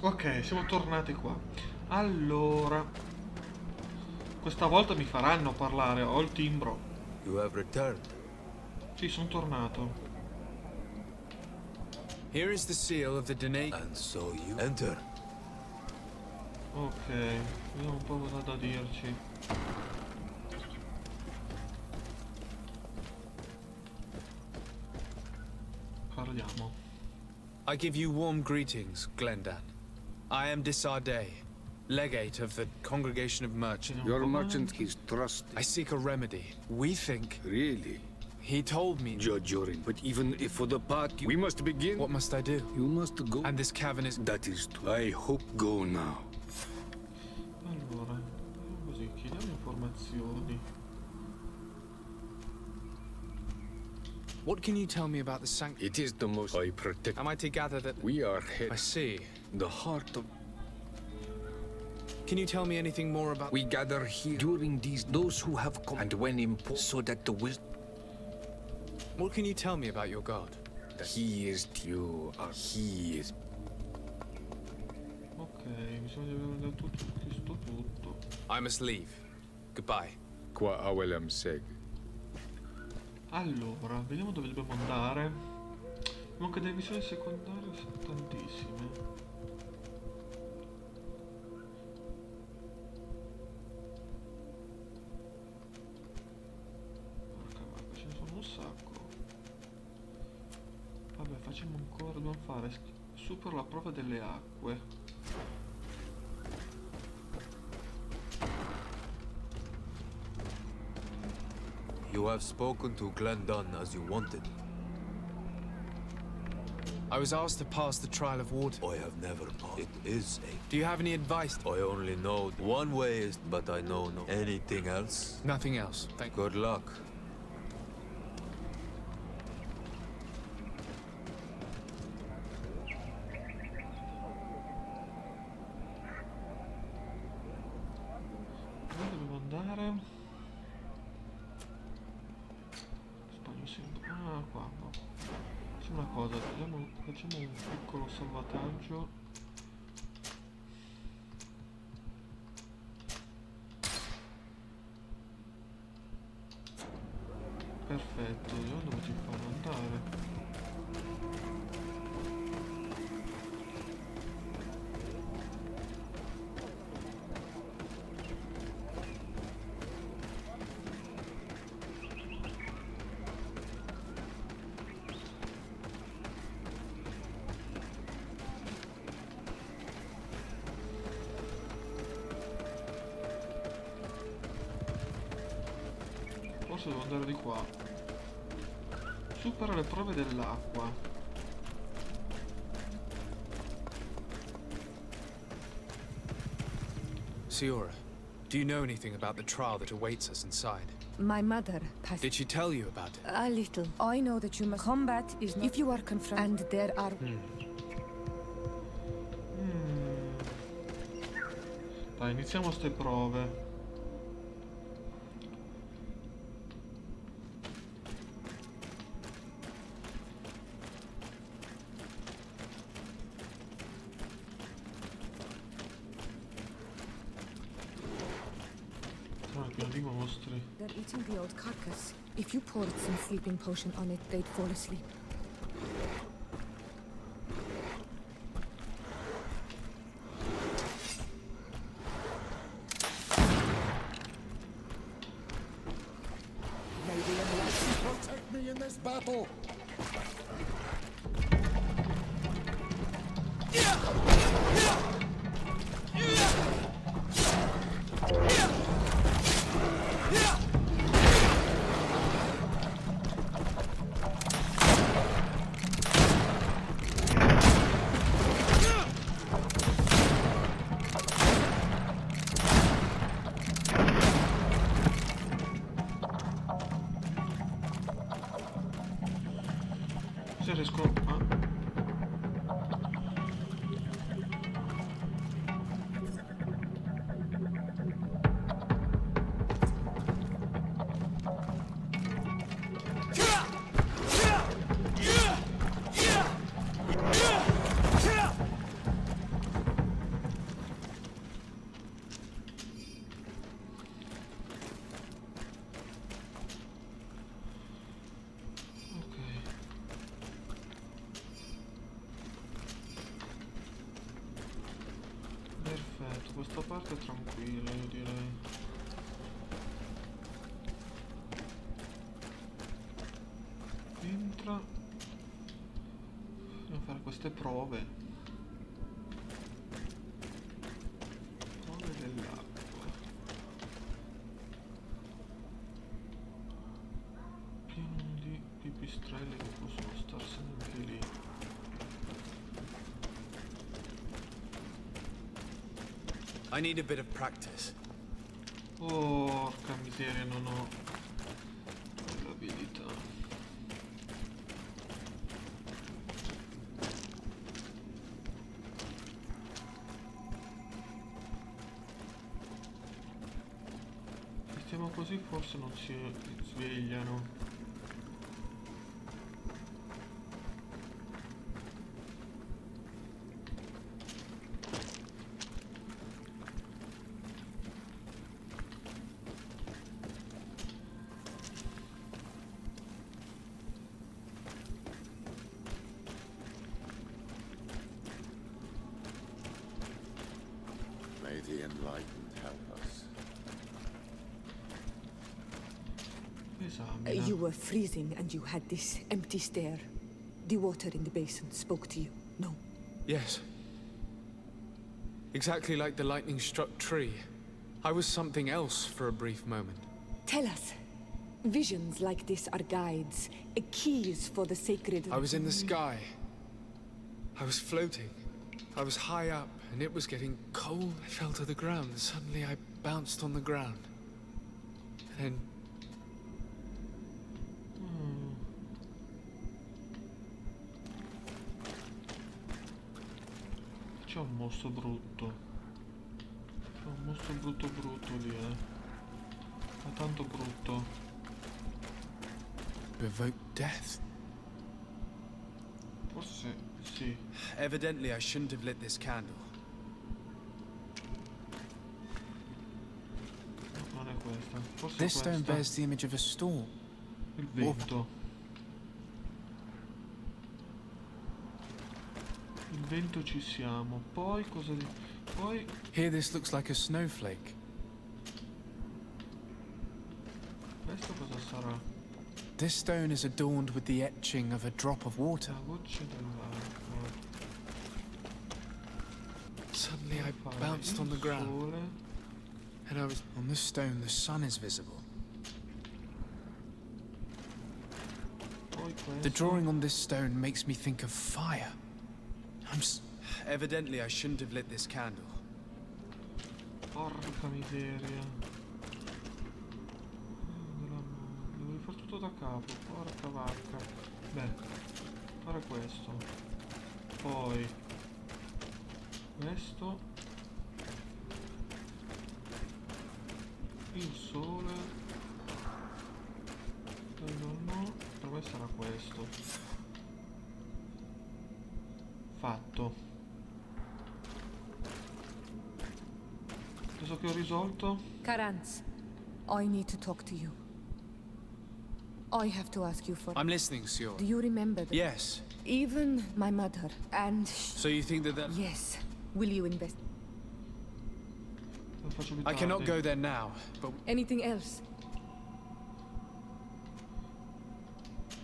Ok, siamo tornati qua. Allora, questa volta mi faranno parlare, ho il timbro. You have returned. Sì, sono tornato. Here is the seal of the donation. And so you enter. Ok, vediamo un po' cosa ha da dirci. Parliamo. I give you warm greetings, Glendan. I am Disarday, legate of the Congregation of Merchants. Your merchant is trusted. I seek a remedy. We think... Really? He told me... Judge Jorin, but even if for the party, we must begin. What must I do? You must go. And this cavern is... That is true. I hope go now. Allora, così, chiediamo informazioni. What can you tell me about the sanctuary? It is the most I protect. Am I to gather that... We are here. I see. The heart of... Can you tell me anything more about... We gather here during those who have come, and when imposed, so that the wisdom... What can you tell me about your god? He is you, he is... Ok, bisogna aver detto tutto. I must leave. Goodbye. Qua awelem seg. Allora, vediamo dove dobbiamo andare. Abbiamo anche delle missioni secondarie, sono tantissime. Porca vacca, ce ne sono un sacco. Vabbè, facciamo ancora, dobbiamo fare supera la prova delle acque. You have spoken to Glendan as you wanted. I was asked to pass the trial of water. I have never passed. It is a... Do you have any advice? I only know one way is, but I know no anything else. Nothing else. Thank you. Good luck. Dove dobbiamo andare? Sbaglio sempre. Ah, qua. No. Facciamo una cosa, facciamo un piccolo salvataggio. Perfetto, vediamo dove ci fanno andare. Forse devo andare di qua. Supera le prove dell'acqua. Siora, do you know anything about the trial that awaits us inside? My mother passed. Did she tell you about it? A little. I know that you must combat is not if you are confronted, and there are. Dai, iniziamo ste prove. Pieno di mostri. They're eating the old carcass. If you poured some sleeping potion on it, they'd fall asleep. May the Enlightened protect me in this battle! Se riesco a... questa parte è tranquilla, io direi. Entra. Dobbiamo fare queste prove. Prove dell'acqua. Pieno di pipistrelli che possono starsene anche lì. I need a bit of practice. Porca miseria, non ho l'abilità. Se stiamo così forse non si svegliano. May the enlightened help us. Esamina. You were freezing and you had this empty stare. The water in the basin spoke to you, no? Yes. Exactly like the lightning-struck tree. I was something else for a brief moment. Tell us. Visions like this are guides, keys for the sacred... I was in the sky. I was floating. I was high up, and it was getting cold. I fell to the ground. Suddenly I bounced on the ground. And then... C'è un mostro brutto. C'è un mostro brutto lì, Ma tanto brutto. Evoke death. Forse sì. Evidently I shouldn't have lit this candle. No, non è questa. Forse This stone questa. bears the image of a storm. Il vento. Il vento ci siamo. Poi cosa di... Poi... Here this looks like a snowflake. Questo cosa sarà? This stone is adorned with the etching of a drop of water. La voce dell'acqua. Suddenly I bounced on the ground. Sole. And I was... On the stone, the sun is visible. Poi questo. The drawing on this stone makes me think of fire. Evidently I shouldn't have lit this candle. Porca miseria. Devo fare tutto da capo. Porca vacca. Beh, fare questo. Poi questo. Il sole. Quello no. Per me sarà questo. Fatto. Adesso che ho risolto. Karanz, I need to talk to you. I have to ask you for... I'm listening, Sior. Do you remember that? Yes. Even my mother and... So you think that... Yes. Will you invest... Lo faccio più I cannot tardi. go there now, but Anything else?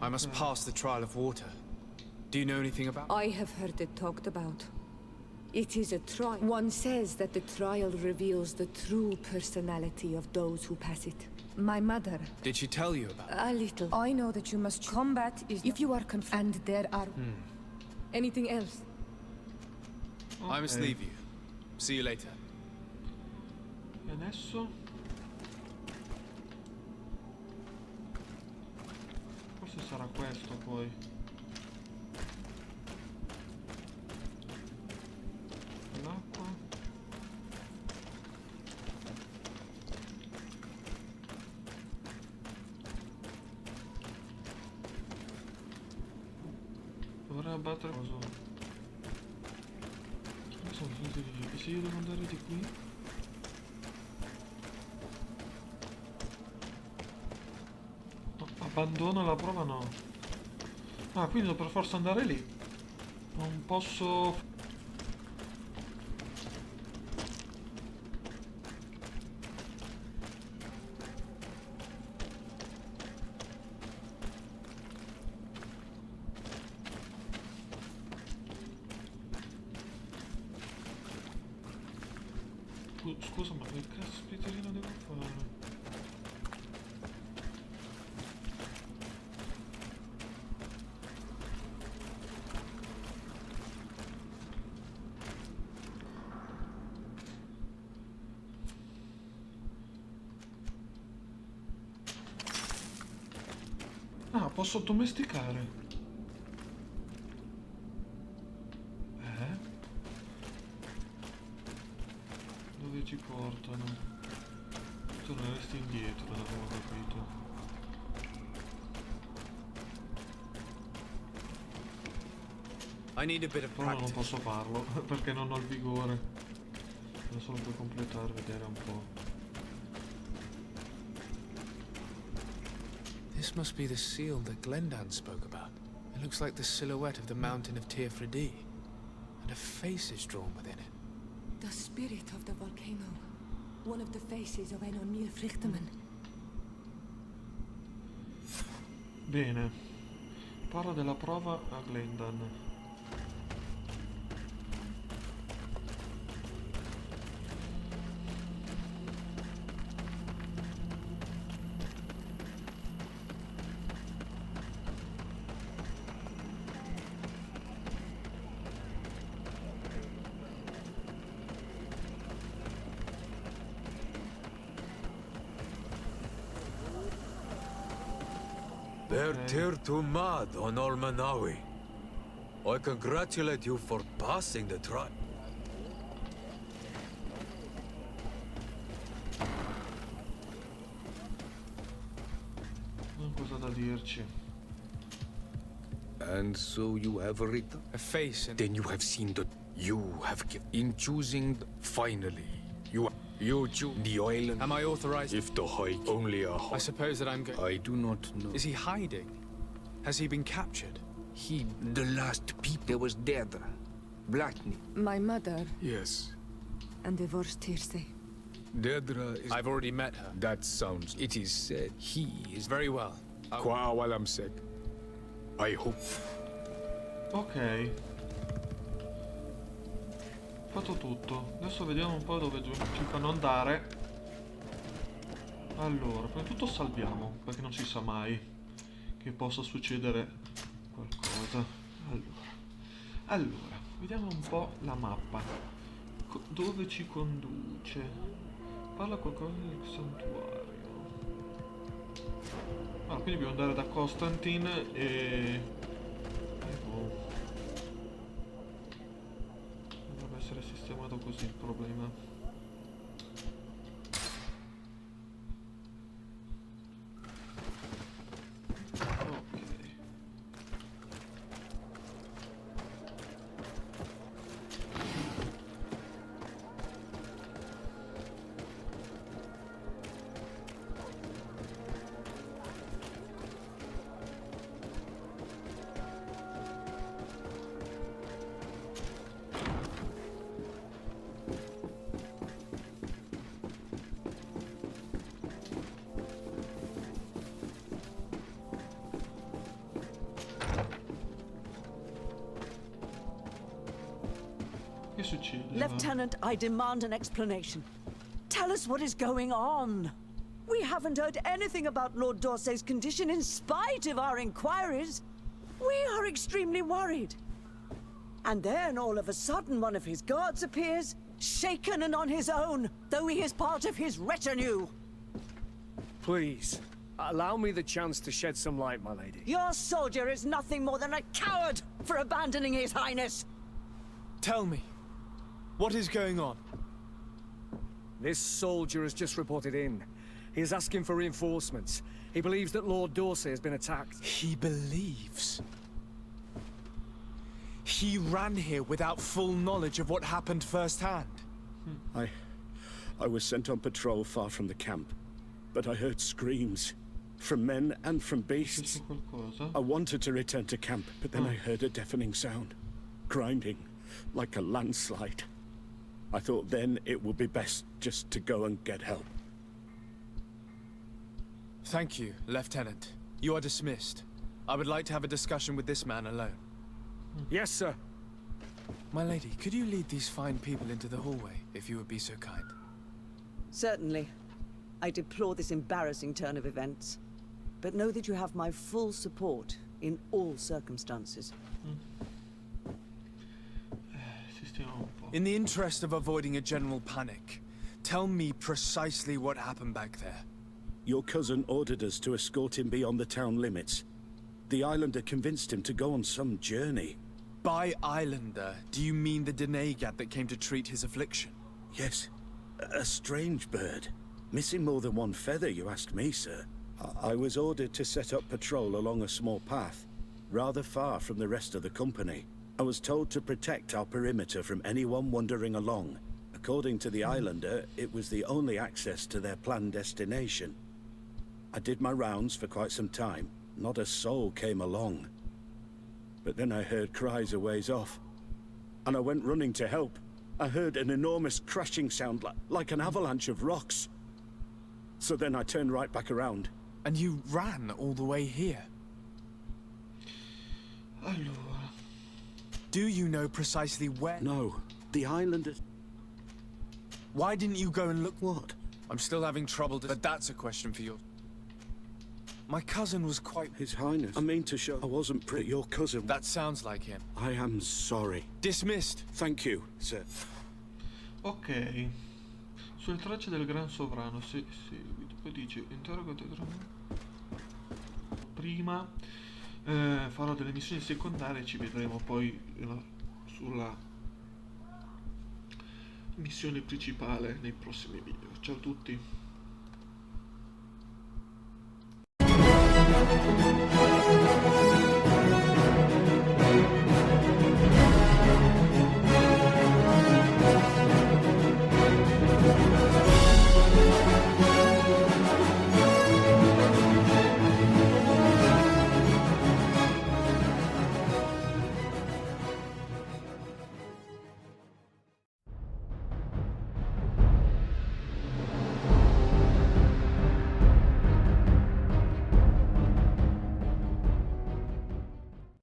I must pass the trial of water. Do you know anything about... I have heard it talked about. It is a trial. One says that the trial reveals the true personality of those who pass it. My mother... Did she tell you about it? A little. I know that you must combat is... If you are confronted, and there are... Anything else? I must leave you. See you later. E adesso? Forse sarà questo poi. L'acqua. Dovrei abbattere cosa? Non so, se io devo andare di qui. No, abbandono la prova, no. Ah, quindi devo per forza andare lì. Non posso... Scusa, ma che caspiterina devo fare? Ah, posso domesticare. Dove ci portano? Torneresti indietro, non avevo capito. I need a bit of Però non practice. posso farlo, perché non ho il vigore. Adesso lo puoi completare, vedere un po'. This must be the seal that Glendan spoke about. It looks like the silhouette of the mountain of Tirfredi, and a face is drawn within it. The spirit of the volcano. One of the faces of ein O'Neill Frichterman. Bene. Parla della prova a Glendan. Bertir to mad on Olmanawi. I congratulate you for passing the trial. Non cosa da dirci. And so you have written? A face and... Then you have seen that you have given. In choosing, finally, you choose the island. Am I authorized? If the hike only a I hike. suppose that I'm going... I do not know. Is he hiding? Has he been captured? He, the last people. There was Deirdre, Blackney. My mother Yes. and divorced Tirse. Deirdre is. I've already met her. That sounds. It is said he is. Very well. Qua while I'm sick. I hope. Ok. Fatto tutto. Adesso vediamo un po' dove ci fanno andare. Allora, prima di tutto salviamo, perché non si sa mai che possa succedere qualcosa. Allora, vediamo un po' la mappa. Dove ci conduce? Parla qualcosa del santuario. Ah, quindi dobbiamo andare da Constantine e... boh. Dovrebbe essere sistemato così il problema. Ok. Che succede? Lieutenant, I demand an explanation. Tell us what is going on. We haven't heard anything about Lord Dorsey's condition in spite of our inquiries. We are extremely worried. And then all of a sudden one of his guards appears, shaken and on his own, though he is part of his retinue. Please, allow me the chance to shed some light, my lady. Your soldier is nothing more than a coward for abandoning his highness. Tell me, what is going on? This soldier has just reported in. He is asking for reinforcements. He believes that Lord Dorsey has been attacked. He believes. He ran here without full knowledge of what happened firsthand. I was sent on patrol far from the camp, but I heard screams from men and from beasts. I wanted to return to camp, but then I heard a deafening sound, grinding like a landslide. I thought then it would be best just to go and get help. Thank you, Lieutenant. You are dismissed. I would like to have a discussion with this man alone. Yes, sir. My lady, could you lead these fine people into the hallway, if you would be so kind? Certainly. I deplore this embarrassing turn of events. But know that you have my full support in all circumstances. In the interest of avoiding a general panic, tell me precisely what happened back there. Your cousin ordered us to escort him beyond the town limits. The islander convinced him to go on some journey. By islander, do you mean the Denegat that came to treat his affliction? Yes. A strange bird. Missing more than one feather, you ask me, sir. I was ordered to set up patrol along a small path, rather far from the rest of the company. I was told to protect our perimeter from anyone wandering along. According to the islander, it was the only access to their planned destination. I did my rounds for quite some time. Not a soul came along. But then I heard cries a ways off, and I went running to help. I heard an enormous crashing sound like an avalanche of rocks. So then I turned right back around. And you ran all the way here? Allora. Do you know precisely where? No, the islanders... Why didn't you go and look? What? I'm still having trouble, but that's a question for you. My cousin was quite... His Highness. I mean to show I wasn't your cousin. That sounds like him. I am sorry. Dismissed. Thank you, sir. Ok. Sulle tracce del Gran Sovrano, seguito. Poi dice, prima farò delle missioni secondarie, ci vedremo poi sulla missione principale nei prossimi video. Ciao a tutti.